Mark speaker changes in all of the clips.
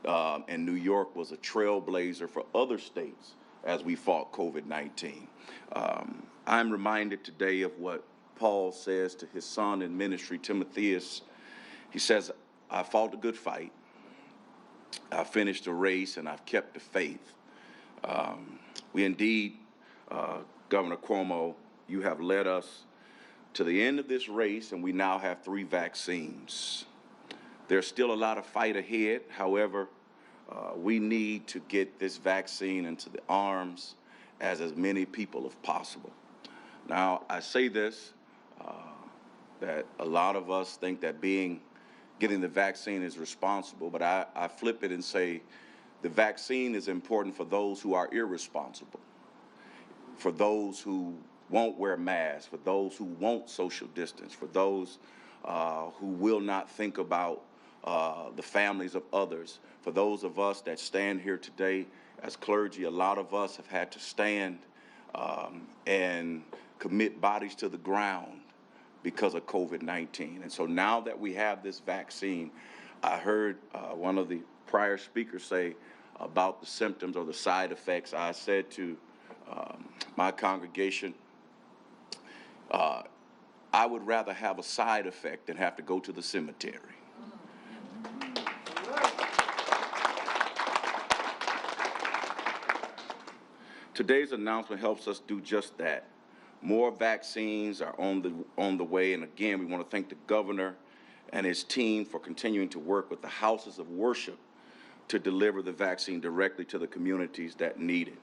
Speaker 1: and New York was a trailblazer for other states as we fought COVID-19. I'm reminded today of what Paul says to his son in ministry, Timotheus. He says, I fought a good fight, I finished the race, and I've kept the faith. We indeed, Governor Cuomo, you have led us to the end of this race, and we now have 3 vaccines. There's still a lot of fight ahead. However, we need to get this vaccine into the arms as many people as possible. Now, I say this, that a lot of us think that getting the vaccine is responsible, but I flip it and say the vaccine is important for those who are irresponsible, for those who won't wear masks, for those who won't social distance, for those who will not think about the families of others. For those of us that stand here today as clergy, a lot of us have had to stand and commit bodies to the ground because of COVID-19. And so now that we have this vaccine, I heard one of the prior speakers say about the symptoms or the side effects. I said to my congregation, I would rather have a side effect than have to go to the cemetery. Today's announcement helps us do just that. More vaccines are on the way, and again, we want to thank the governor and his team for continuing to work with the houses of worship to deliver the vaccine directly to the communities that need it.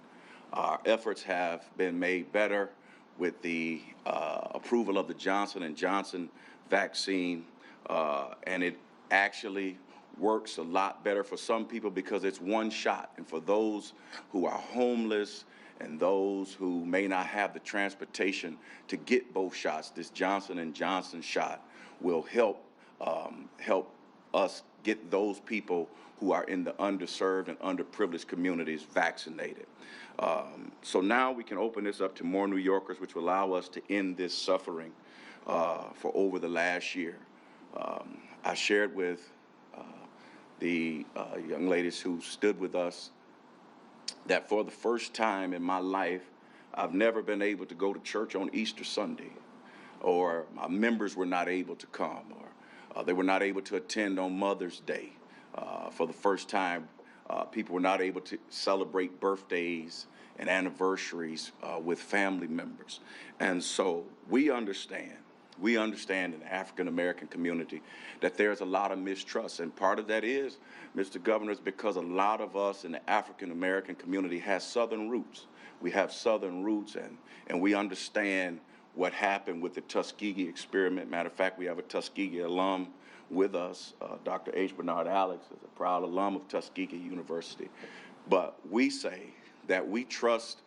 Speaker 1: Our efforts have been made better with the approval of the Johnson & Johnson vaccine, and it actually works a lot better for some people because it's one shot. And for those who are homeless and those who may not have the transportation to get both shots, this Johnson & Johnson shot will help us get those people who are in the underserved and underprivileged communities vaccinated. So now we can open this up to more New Yorkers, which will allow us to end this suffering for over the last year. I shared with the young ladies who stood with us that for the first time in my life, I've never been able to go to church on Easter Sunday, or my members were not able to come, or they were not able to attend on Mother's Day. For the first time, people were not able to celebrate birthdays and anniversaries with family members. And so we understand in the African American community that there's a lot of mistrust. And part of that is, Mr. Governor, is because a lot of us in the African American community has Southern roots. We have Southern roots, and we understand what happened with the Tuskegee experiment. Matter of fact, we have a Tuskegee alum with us. Dr. H. Bernard Alex is a proud alum of Tuskegee University. But we say that we trust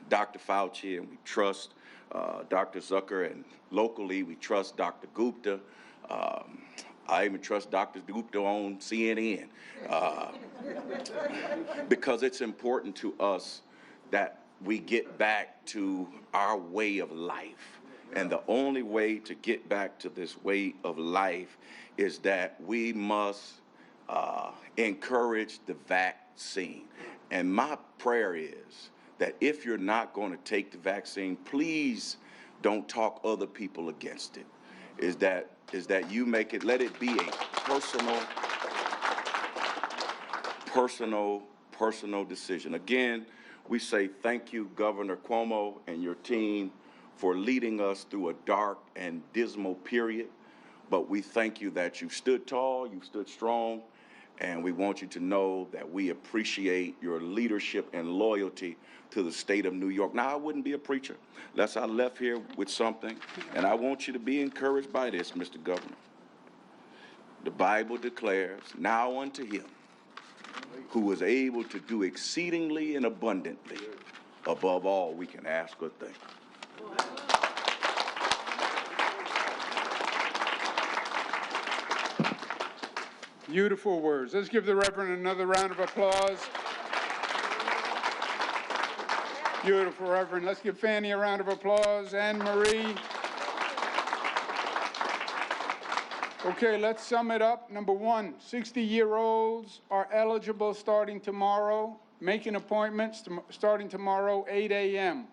Speaker 1: Dr. Fauci, and we trust Dr. Zucker, and locally we trust Dr. Gupta. I even trust Dr. Gupta on CNN because it's important to us that we get back to our way of life. And the only way to get back to this way of life is that we must encourage the vaccine. And my prayer is that if you're not going to take the vaccine, please don't talk other people against it. Is that you make it, let it be a personal decision. Again, we say thank you, Governor Cuomo and your team, for leading us through a dark and dismal period. But we thank you that you stood tall, you stood strong, and we want you to know that we appreciate your leadership and loyalty to the state of New York. Now, I wouldn't be a preacher unless I left here with something, and I want you to be encouraged by this, Mr. Governor. The Bible declares, now unto him who is able to do exceedingly and abundantly above all we can ask or think.
Speaker 2: Beautiful words. Let's give the Reverend another round of applause. Beautiful, Reverend. Let's give Fannie a round of applause, and Marie. Okay, let's sum it up. Number one, 60-year-olds are eligible starting tomorrow. Making appointments starting tomorrow, 8 a.m.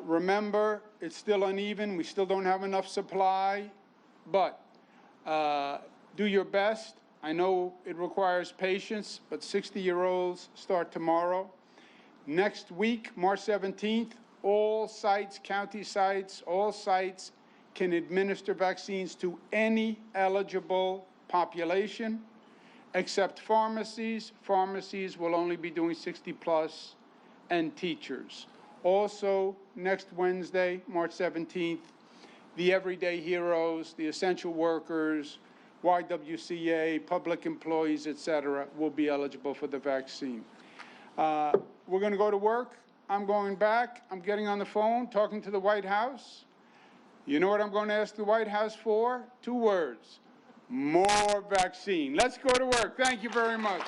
Speaker 2: Remember, it's still uneven. We still don't have enough supply, but do your best. I know it requires patience, but 60-year-olds start tomorrow. Next week, March 17th, all sites, county sites, all sites can administer vaccines to any eligible population, except pharmacies. Pharmacies will only be doing 60+ and teachers. Also, next Wednesday, March 17th, the everyday heroes, the essential workers, YWCA, public employees, etc., will be eligible for the vaccine. We're going to go to work. I'm going back. I'm getting on the phone, talking to the White House. You know what I'm going to ask the White House for? 2 words: more vaccine. Let's go to work. Thank you very much.